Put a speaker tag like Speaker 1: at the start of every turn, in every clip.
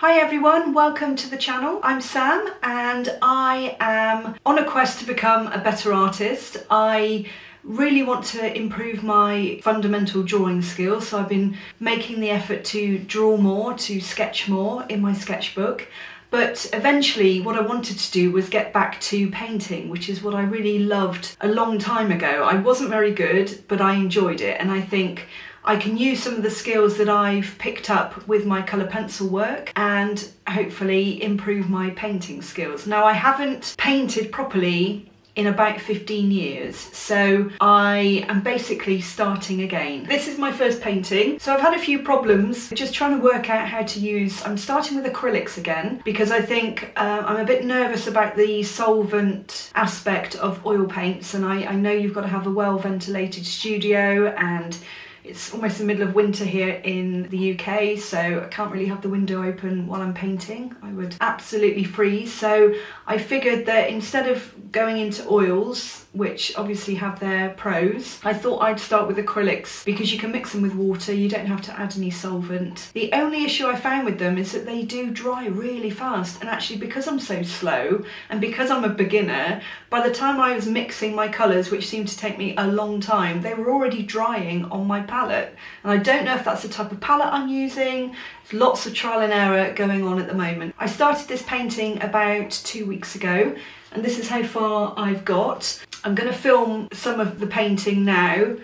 Speaker 1: Hi everyone, welcome to the channel. I'm Sam and I am on a quest to become a better artist. I really want to improve my fundamental drawing skills, so I've been making the effort to draw more, to sketch more in my sketchbook. But eventually what I wanted to do was get back to painting, which is what I really loved a long time ago. I wasn't very good, but I enjoyed it, and I think I can use some of the skills that I've picked up with my colour pencil work and hopefully improve my painting skills. Now, I haven't painted properly in about 15 years, so I am basically starting again. This is my first painting, so I've had a few problems just trying to work out how to use. I'm starting with acrylics again because I think I'm a bit nervous about the solvent aspect of oil paints, and I know you've got to have a well ventilated studio, and it's almost the middle of winter here in the UK, so I can't really have the window open while I'm painting. I would absolutely freeze. So I figured that instead of going into oils, which obviously have their pros, I thought I'd start with acrylics because you can mix them with water, you don't have to add any solvent. The only issue I found with them is that they do dry really fast, and actually because I'm so slow and because I'm a beginner, by the time I was mixing my colours, which seemed to take me a long time, they were already drying on my palette. And I don't know if that's the type of palette I'm using. There's lots of trial and error going on at the moment. I started this painting about 2 weeks ago, and this is how far I've got. I'm going to film some of the painting now,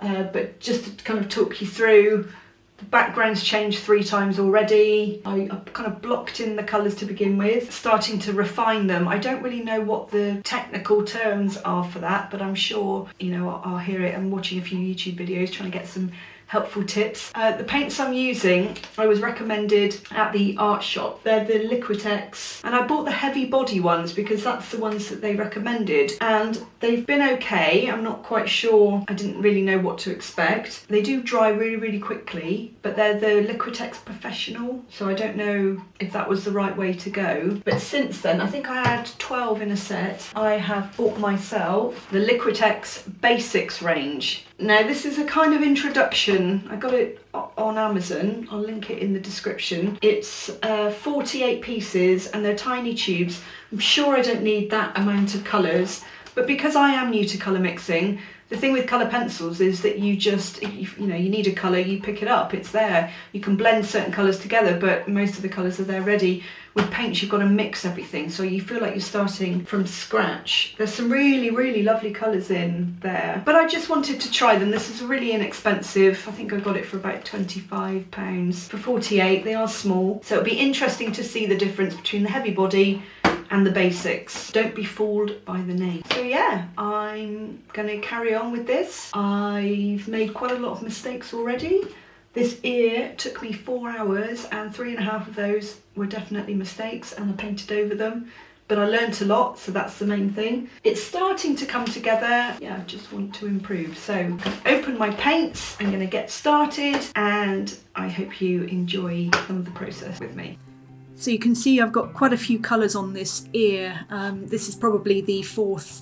Speaker 1: but just to kind of talk you through, the background's changed 3 times already. I kind of blocked in the colours to begin with, starting to refine them. I don't really know what the technical terms are for that, but I'm sure, you know, I'll hear it. I'm watching a few YouTube videos trying to get some helpful tips. The paints I'm using, I was recommended at the art shop. They're the Liquitex, and I bought the heavy body ones because that's the ones that they recommended, and they've been okay. I'm not quite sure, I didn't really know what to expect. They do dry really quickly, but they're the Liquitex Professional, so I don't know if that was the right way to go. But since then, I think I had 12 in a set, I have bought myself the Liquitex Basics range. Now, this is a kind of introduction. I got it on Amazon. I'll link it in the description. It's 48 pieces and they're tiny tubes. I'm sure I don't need that amount of colours, but because I am new to colour mixing, the thing with colour pencils is that you need a colour, you pick it up, it's there. You can blend certain colours together, but most of the colours are there ready. With paints, you've got to mix everything, so you feel like you're starting from scratch. There's some really lovely colours in there, but I just wanted to try them. This is really inexpensive. I think I got it for about £25. For 48, they are small, so it'll be interesting to see the difference between the heavy body and the basics. Don't be fooled by the name. So yeah, I'm gonna carry on with this. I've made quite a lot of mistakes already. This ear took me 4 hours and 3.5 of those were definitely mistakes, and I painted over them. But I learnt a lot, so that's the main thing. It's starting to come together. Yeah, I just want to improve. So I'm going to open my paints, I'm going to get started, and I hope you enjoy some of the process with me. So you can see I've got quite a few colours on this ear. This is probably the 4th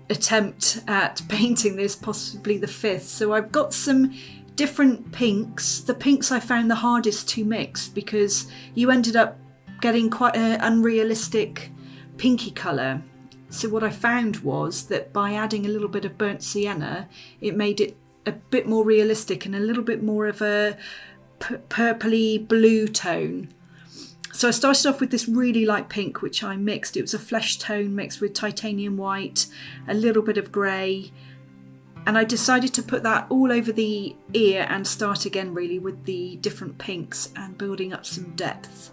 Speaker 1: attempt at painting this, possibly the 5th. So I've got some different pinks. The pinks I found the hardest to mix because you ended up getting quite an unrealistic pinky colour. So what I found was that by adding a little bit of burnt sienna, it made it a bit more realistic and a little bit more of a purpley blue tone. So I started off with this really light pink, which I mixed. It was a flesh tone mixed with titanium white, a little bit of grey, and I decided to put that all over the ear and start again really with the different pinks and building up some depth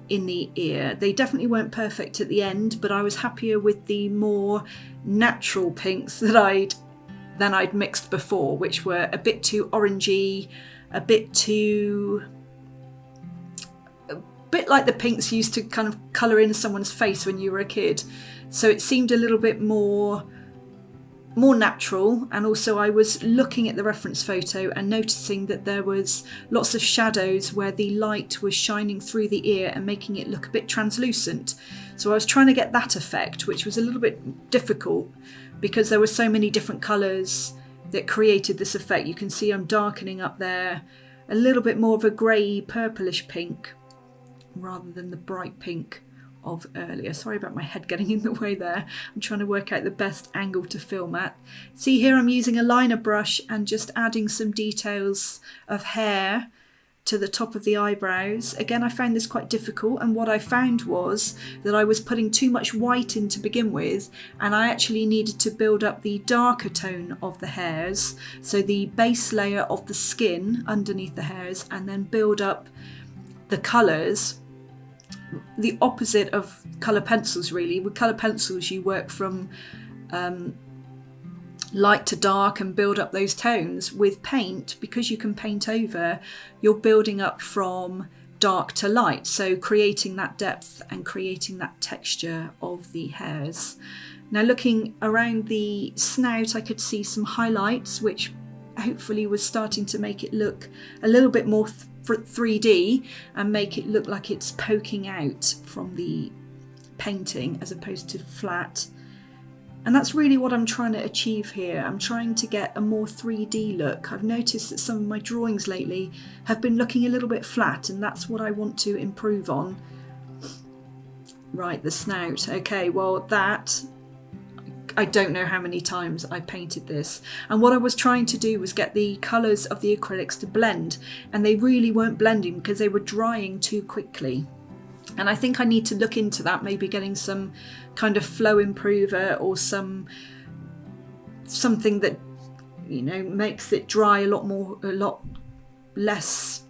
Speaker 1: in the ear. They definitely weren't perfect at the end, but I was happier with the more natural pinks than I'd mixed before, which were a bit too orangey, a bit like the pinks you used to kind of colour in someone's face when you were a kid. So it seemed a little bit more natural, and also I was looking at the reference photo and noticing that there was lots of shadows where the light was shining through the ear and making it look a bit translucent. So I was trying to get that effect, which was a little bit difficult because there were so many different colours that created this effect. You can see I'm darkening up there, a little bit more of a grey purplish pink. rather than the bright pink of earlier. Sorry about my head getting in the way there. I'm trying to work out the best angle to film at. See here, I'm using a liner brush and just adding some details of hair to the top of the eyebrows. Again, I found this quite difficult, and what I found was that I was putting too much white in to begin with, and I actually needed to build up the darker tone of the hairs, so the base layer of the skin underneath the hairs, and then build up the colours, the opposite of colour pencils really. With colour pencils you work from light to dark and build up those tones. With paint, because you can paint over, you're building up from dark to light, so creating that depth and creating that texture of the hairs. Now looking around the snout, I could see some highlights which hopefully was starting to make it look a little bit more 3D and make it look like it's poking out from the painting as opposed to flat. And that's really what I'm trying to achieve here. I'm trying to get a more 3D look. I've noticed that some of my drawings lately have been looking a little bit flat, and that's what I want to improve on. Right, the snout. Okay, well that, I don't know how many times I painted this, and what I was trying to do was get the colours of the acrylics to blend, and they really weren't blending because they were drying too quickly. And I think I need to look into that, maybe getting some kind of flow improver or something that, you know, makes it dry a lot less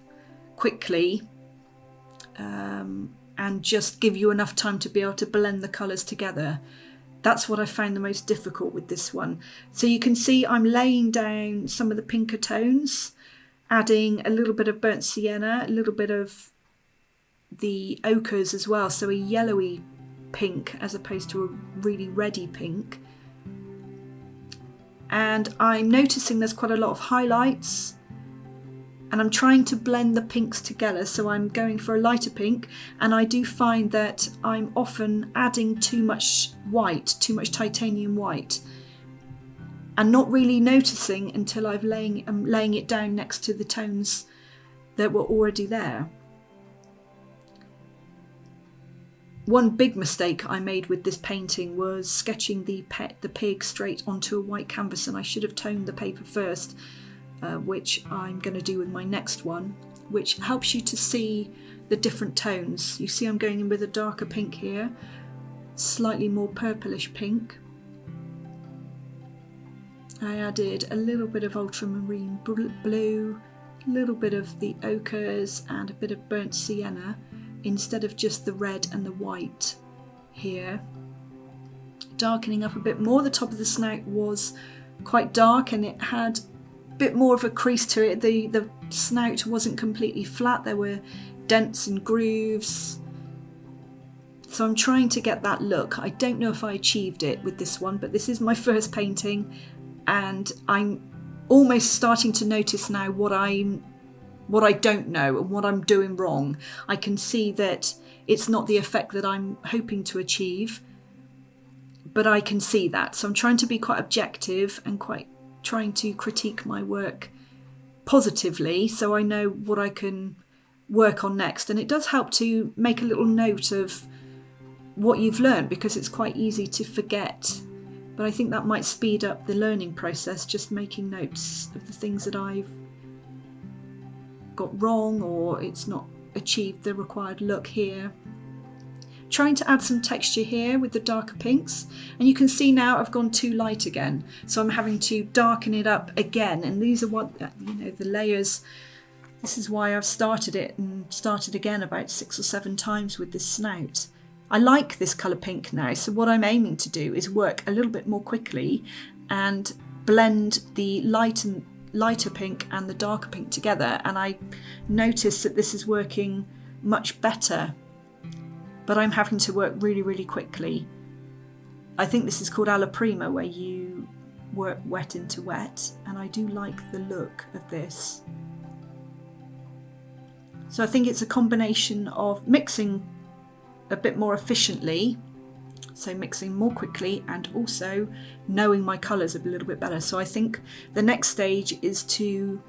Speaker 1: quickly, and just give you enough time to be able to blend the colours together. That's what I found the most difficult with this one. So you can see I'm laying down some of the pinker tones, adding a little bit of burnt sienna, a little bit of the ochres as well, so a yellowy pink as opposed to a really reddy pink. And I'm noticing there's quite a lot of highlights, and I'm trying to blend the pinks together, so I'm going for a lighter pink, and I do find that I'm often adding too much white, too much titanium white, and not really noticing until I'm laying it down next to the tones that were already there. One big mistake I made with this painting was sketching the pig straight onto a white canvas, and I should have toned the paper first, which I'm going to do with my next one, which helps you to see the different tones. You see I'm going in with a darker pink here, slightly more purplish pink. I added a little bit of ultramarine blue, a little bit of the ochres and a bit of burnt sienna, instead of just the red and the white here. Darkening up a bit more. The top of the snout was quite dark and it had a bit more of a crease to it. The snout wasn't completely flat, there were dents and grooves. So I'm trying to get that look. I don't know if I achieved it with this one, but this is my first painting, and I'm almost starting to notice now what I don't know and what I'm doing wrong. I can see that it's not the effect that I'm hoping to achieve, but I can see that. So I'm trying to be quite objective and quite trying to critique my work positively, so I know what I can work on next. And it does help to make a little note of what you've learned, because it's quite easy to forget. But I think that might speed up the learning process, just making notes of the things that I've got wrong or it's not achieved the required look here. Trying to add some texture here with the darker pinks, and you can see now I've gone too light again, so I'm having to darken it up again. And these are what, you know, the layers. This is why I've started it and started again about 6 or 7 times with this snout. I like this colour pink now, so what I'm aiming to do is work a little bit more quickly and blend the lighter pink and the darker pink together, and I notice that this is working much better, but I'm having to work really quickly. I think this is called alla prima, where you work wet into wet, and I do like the look of this. So I think it's a combination of mixing a bit more efficiently, so mixing more quickly, and also knowing my colours a little bit better. So I think the next stage is to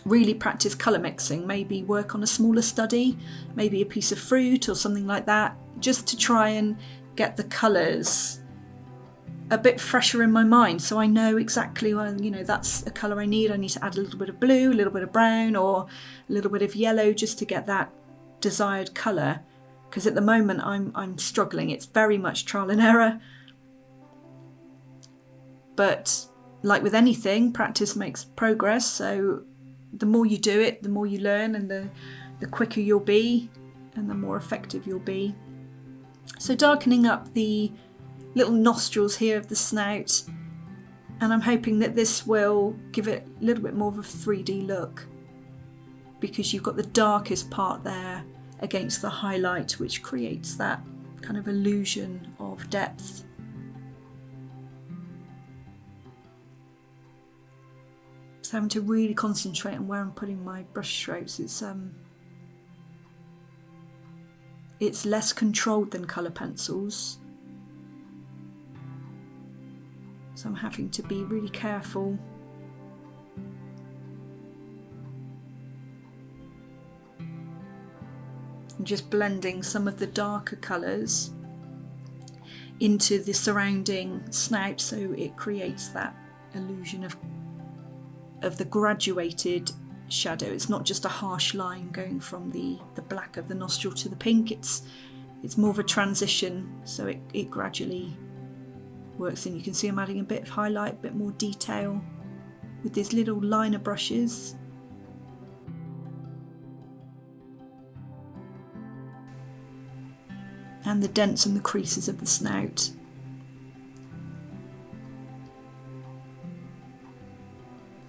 Speaker 2: really practice colour mixing, maybe work on a smaller study, maybe a piece of fruit or something like that, just to try and get the colours a bit fresher in my mind, so I know exactly, well, you know, that's a colour I need to add a little bit of blue, a little bit of brown, or a little bit of yellow, just to get that desired colour. Because at the moment I'm struggling. It's very much trial and error, but like with anything, practice makes progress. So the more you do it, the more you learn, and the quicker you'll be, and the more effective you'll be. So darkening up the little nostrils here of the snout, and I'm hoping that this will give it a little bit more of a 3D look, because you've got the darkest part there against the highlight, which creates that kind of illusion of depth. So having to really concentrate on where I'm putting my brush strokes. It's less controlled than colour pencils, so I'm having to be really careful. And just blending some of the darker colours into the surrounding snout, so it creates that illusion of the graduated shadow. It's not just a harsh line going from the black of the nostril to the pink. It's more of a transition, so it gradually works in. You can see I'm adding a bit of highlight, a bit more detail with these little liner brushes. And the dents and the creases of the snout.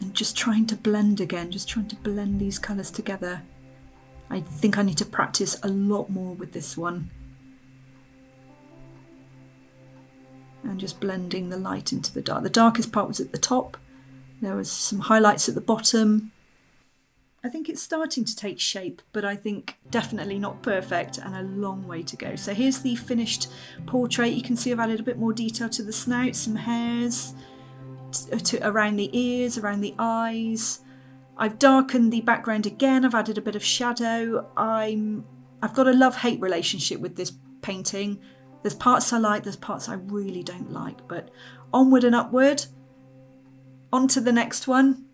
Speaker 2: And just trying to blend again, just trying to blend these colours together. I think I need to practice a lot more with this one. And just blending the light into the dark. The darkest part was at the top. There was some highlights at the bottom. I think it's starting to take shape, but I think definitely not perfect, and a long way to go. So here's the finished portrait. You can see I've added a bit more detail to the snout, some hairs around the ears, around the eyes. I've darkened the background again. I've added a bit of shadow. I've got a love-hate relationship with this painting. There's parts I like, there's parts I really don't like, but onward and upward, on to the next one,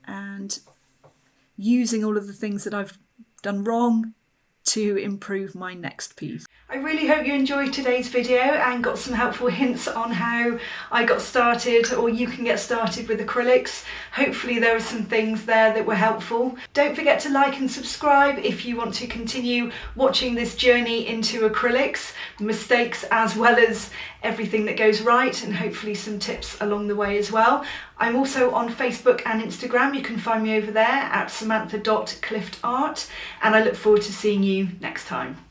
Speaker 2: and using all of the things that I've done wrong to improve my next piece. I really hope you enjoyed today's video and got some helpful hints on how I got started, or you can get started with acrylics. Hopefully there were some things there that were helpful. Don't forget to like and subscribe if you want to continue watching this journey into acrylics, mistakes as well as everything that goes right, and hopefully some tips along the way as well. I'm also on Facebook and Instagram. You can find me over there at samantha.cliftart, and I look forward to seeing you next time.